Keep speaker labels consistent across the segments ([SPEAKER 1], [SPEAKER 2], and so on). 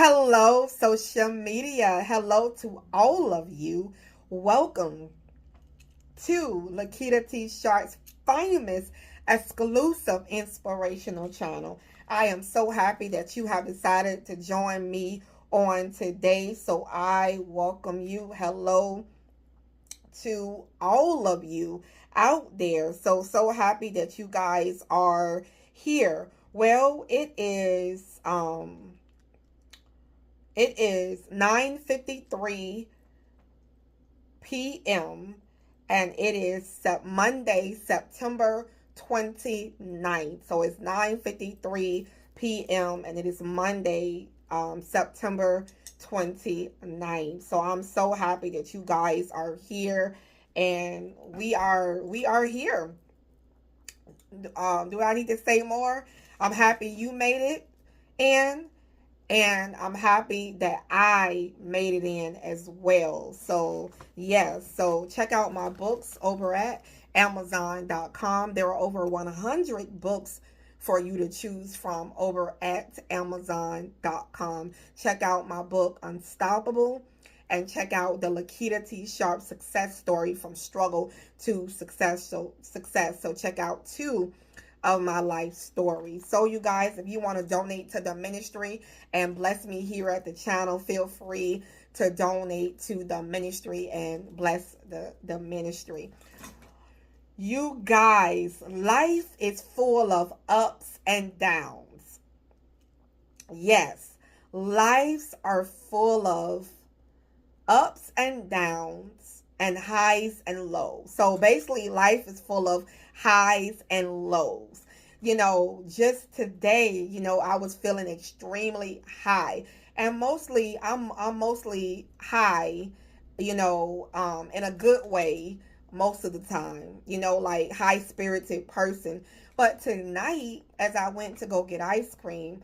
[SPEAKER 1] Hello, social media. Hello to all of you. Welcome to Lakitatsharpe's famous exclusive inspirational channel. I am so happy that you have decided to join me on today. So I welcome you. Hello to all of you out there. So happy that you guys are here. Well, it is 9:53 p.m. and it is Monday, September 29th. So it's 9:53 p.m. and it is Monday, September 29th. So I'm so happy that you guys are here and we are here. Do I need to say more? I'm happy you made it in, and I'm happy that I made it in as well. So, yes, so check out my books over at Amazon.com. There are over 100 books for you to choose from over at Amazon.com. Check out my book, Unstoppable, and check out the Lakitatsharpe success story from struggle to success. So check out two of my life story. So you guys, if you want to donate to the ministry and bless me here at the channel, feel free to donate to the ministry and bless the ministry. You guys, life is full of ups and downs. Yes, lives are full of ups and downs and highs and lows. So basically life is full of highs and lows. Just today, I was feeling extremely high. And mostly I'm mostly high, in a good way most of the time, like high spirited person. But tonight, as I went to go get ice cream,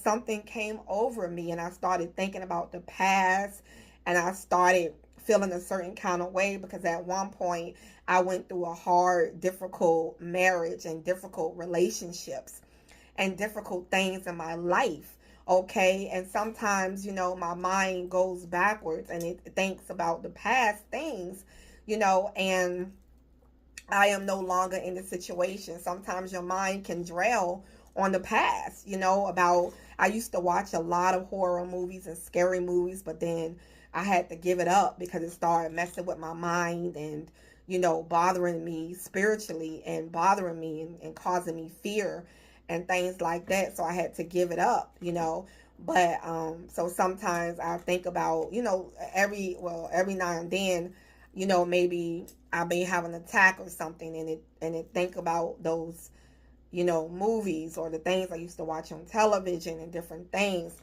[SPEAKER 1] something came over me and I started thinking about the past and I started feeling a certain kind of way because at one point I went through a hard, difficult marriage and difficult relationships and difficult things in my life. Okay. And sometimes, my mind goes backwards and it thinks about the past things, and I am no longer in the situation. Sometimes your mind can dwell on the past, about I used to watch a lot of horror movies and scary movies, but then I had to give it up because it started messing with my mind and, bothering me spiritually and bothering me and causing me fear and things like that. So I had to give it up. But so sometimes I think about, every now and then, maybe I may have an attack or something and it think about those, movies or the things I used to watch on television and different things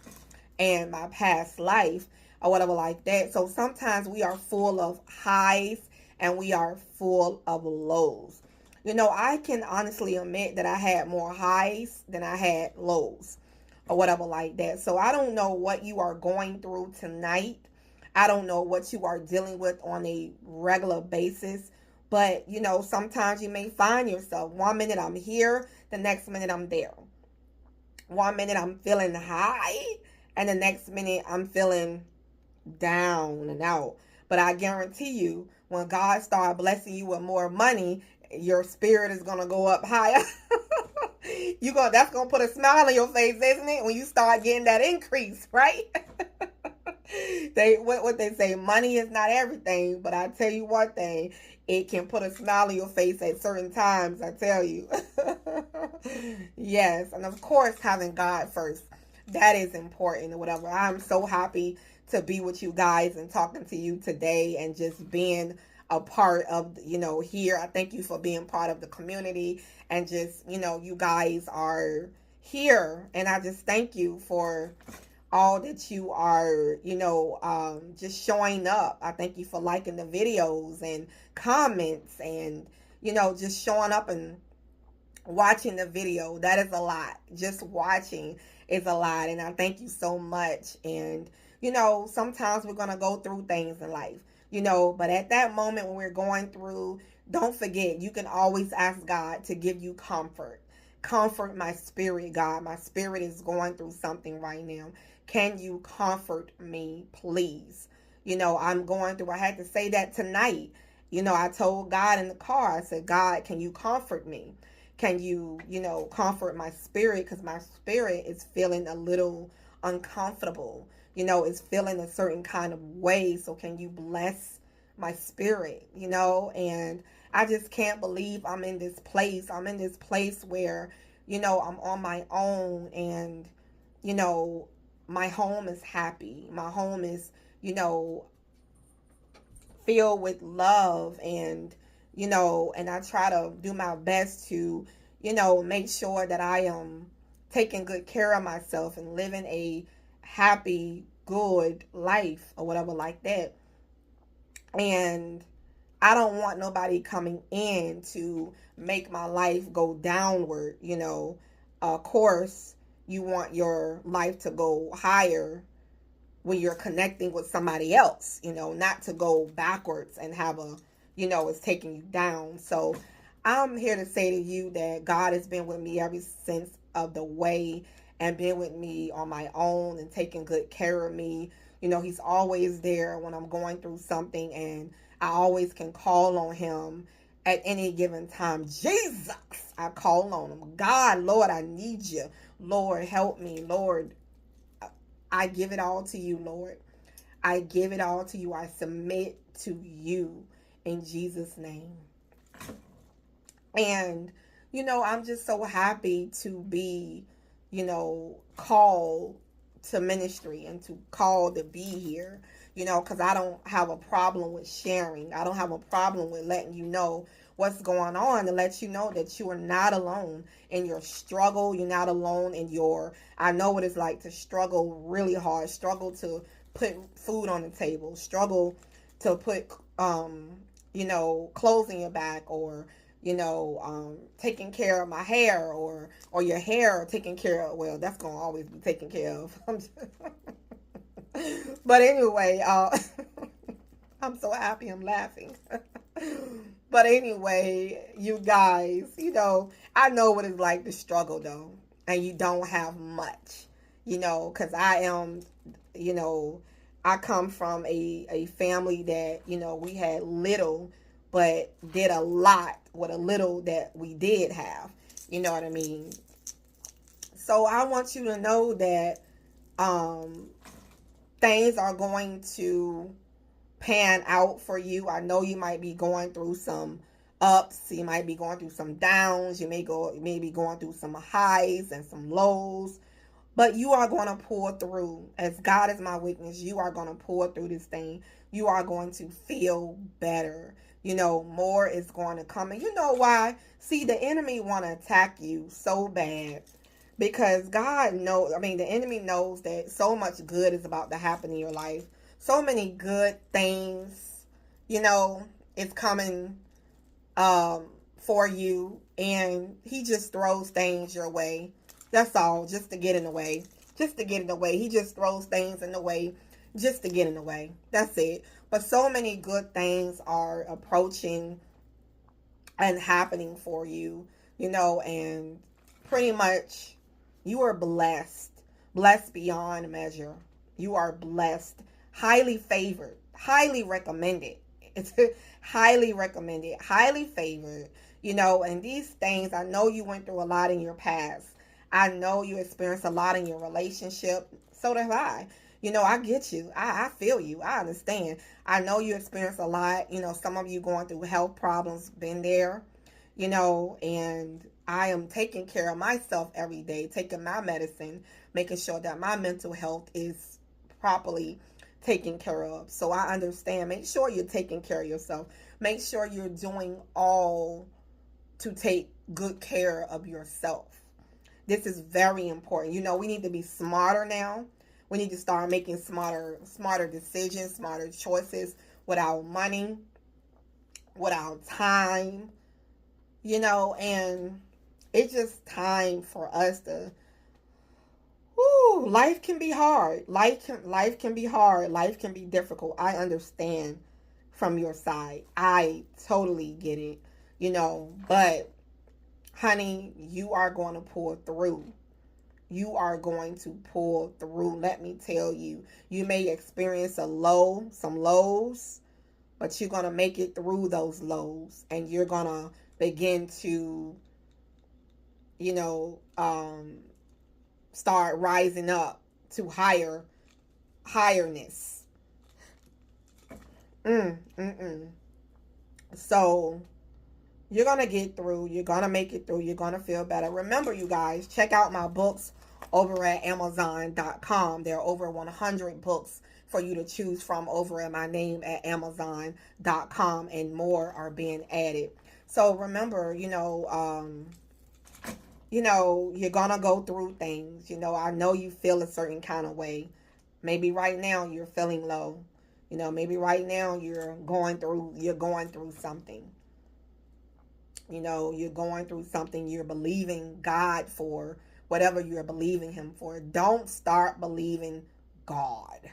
[SPEAKER 1] and my past life or whatever like that. So sometimes we are full of highs and we are full of lows. I can honestly admit that I had more highs than I had lows or whatever like that. So I don't know what you are going through tonight. I don't know what you are dealing with on a regular basis. But, sometimes you may find yourself 1 minute I'm here, the next minute I'm there. 1 minute I'm feeling high, and the next minute I'm feeling down and out. But I guarantee you, when God starts blessing you with more money, your spirit is gonna go up higher. That's gonna put a smile on your face, isn't it? When you start getting that increase, right? What they say, money is not everything, but I tell you one thing, it can put a smile on your face at certain times, I tell you. Yes, and of course having God first. That is important or whatever. I'm so happy to be with you guys and talking to you today and just being a part of, here. I thank you for being part of the community and just, you guys are here. And I just thank you for all that you are, just showing up. I thank you for liking the videos and comments and, just showing up and watching the video. That is a lot. Just watching is a lot. And I thank you so much. And, sometimes we're going to go through things in life, but at that moment when we're going through, don't forget, you can always ask God to give you comfort comfort my spirit, God. My spirit is going through something right now. Can you comfort me, please? I had to say that tonight. I told God in the car, I said, God, can you comfort me? Can you, comfort my spirit? Because my spirit is feeling a little uncomfortable. It's feeling a certain kind of way. So can you bless my spirit? And I just can't believe I'm in this place. I'm in this place where, I'm on my own, and, my home is happy. My home is, filled with love, and I try to do my best to, make sure that I am taking good care of myself and living a happy, good life or whatever like that. And I don't want nobody coming in to make my life go downward. Of course, you want your life to go higher when you're connecting with somebody else, not to go backwards and have it's taking you down. So I'm here to say to you that God has been with me ever since of the way, and been with me on my own and taking good care of me. He's always there when I'm going through something, and I always can call on him at any given time. Jesus, I call on him. God, Lord, I need you. Lord, help me. Lord, I give it all to you, Lord. I give it all to you. I submit to you in Jesus' name. And, I'm just so happy to be, called to ministry and to call to be here, because I don't have a problem with sharing. I don't have a problem with letting you know what's going on, to let you know that you are not alone in your struggle. You're not alone in I know what it's like to struggle really hard, struggle to put food on the table, struggle to put, clothes in your back, or, taking care of my hair, or your hair, taking care of, well, that's going to always be taken care of. But anyway, I'm so happy I'm laughing. But anyway, you guys, I know what it's like to struggle though, and you don't have much, because I am, I come from a family that, we had little, but did a lot with a little that we did have. You know what I mean? So I want you to know that things are going to pan out for you. I know you might be going through some ups, you might be going through some downs, you may be going through some highs and some lows, but you are going to pull through. As God is my witness, you are going to pull through this thing. You are going to feel better. More is going to come. And you know why? See, the enemy want to attack you so bad, because God knows, the enemy knows that so much good is about to happen in your life. So many good things, it's coming for you, and he just throws things your way. That's all, just to get in the way. Just to get in the way. He just throws things in the way just to get in the way. That's it. But so many good things are approaching and happening for you, and pretty much you are blessed. Blessed beyond measure. You are blessed. Highly favored, highly recommended. It's highly recommended, highly favored, and these things, I know you went through a lot in your past. I know you experienced a lot in your relationship. So did I. I get you. I feel you. I understand. I know you experienced a lot. Some of you going through health problems, been there, and I am taking care of myself every day, taking my medicine, making sure that my mental health is properly taken care of. So I understand. Make sure you're taking care of yourself. Make sure you're doing all to take good care of yourself. This is very important. We need to be smarter now. We need to start making smarter decisions, smarter choices with our money, with our time, and it's just time for us to, life can be hard. Life can be hard. Life can be difficult. I understand from your side. I totally get it, but honey, you are going to pull through. You are going to pull through. Let me tell you, you may experience some lows, but you're going to make it through those lows, and you're going to begin to, you know, start rising up to higherness. Mm, mm, mm. So you're going to get through. You're going to make it through. You're going to feel better. Remember, you guys, check out my books over at Amazon.com. There are over 100 books for you to choose from over at my name at Amazon.com, and more are being added. So remember, you're going to go through things. I know you feel a certain kind of way. Maybe right now you're feeling low. Maybe right now you're going through something. You're going through something. You're believing God for whatever you're believing him for. Don't start believing God.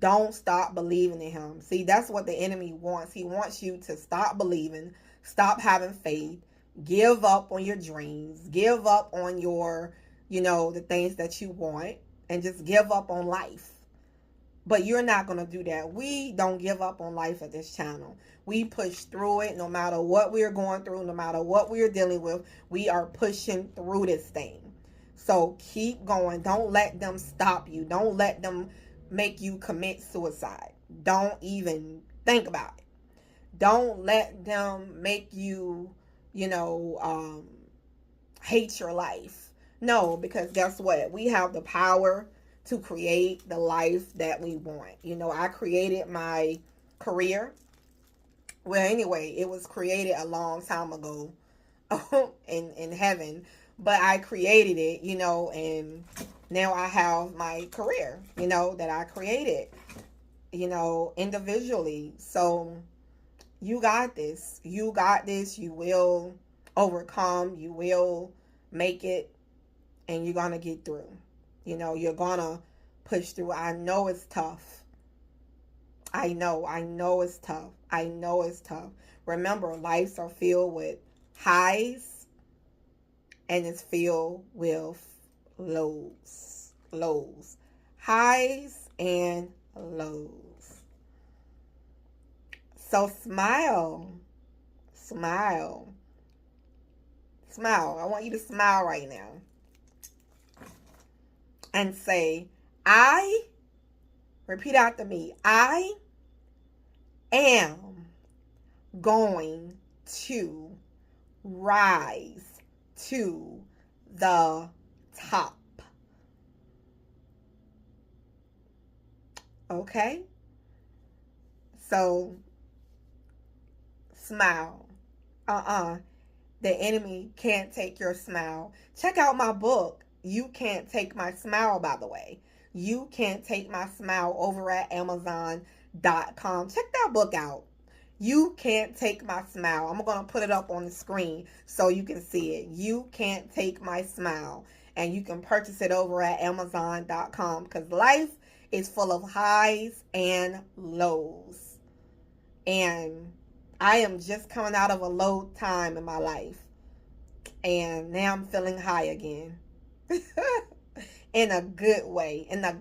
[SPEAKER 1] Don't stop believing in him. See, that's what the enemy wants. He wants you to stop believing, stop having faith, give up on your dreams, give up on your, the things that you want, and just give up on life. But you're not going to do that. We don't give up on life at this channel. We push through it no matter what we're going through, no matter what we're dealing with. We are pushing through this thing. So keep going. Don't let them stop you. Don't let them make you commit suicide. Don't even think about it. Don't let them make you, hate your life. No, because guess what? We have the power to create the life that we want. I created my career. Well, anyway, it was created a long time ago in heaven, but I created it, and now I have my career, that I created, individually. So you got this. You got this. You will overcome. You will make it, and you're going to get through. You're going to push through. I know it's tough. I know it's tough. I know it's tough. Remember, lives are filled with highs, and it's filled with lows. Highs and lows. So smile. I want you to smile right now. And say, repeat after me, I am going to rise to the top. Okay? So, smile. The enemy can't take your smile. Check out my book. You Can't Take My Smile, by the way. You Can't Take My Smile over at Amazon.com. Check that book out. You Can't Take My Smile. I'm going to put it up on the screen so you can see it. You Can't Take My Smile. And you can purchase it over at Amazon.com, because life is full of highs and lows. And I am just coming out of a low time in my life. And now I'm feeling high again. In a good way. In a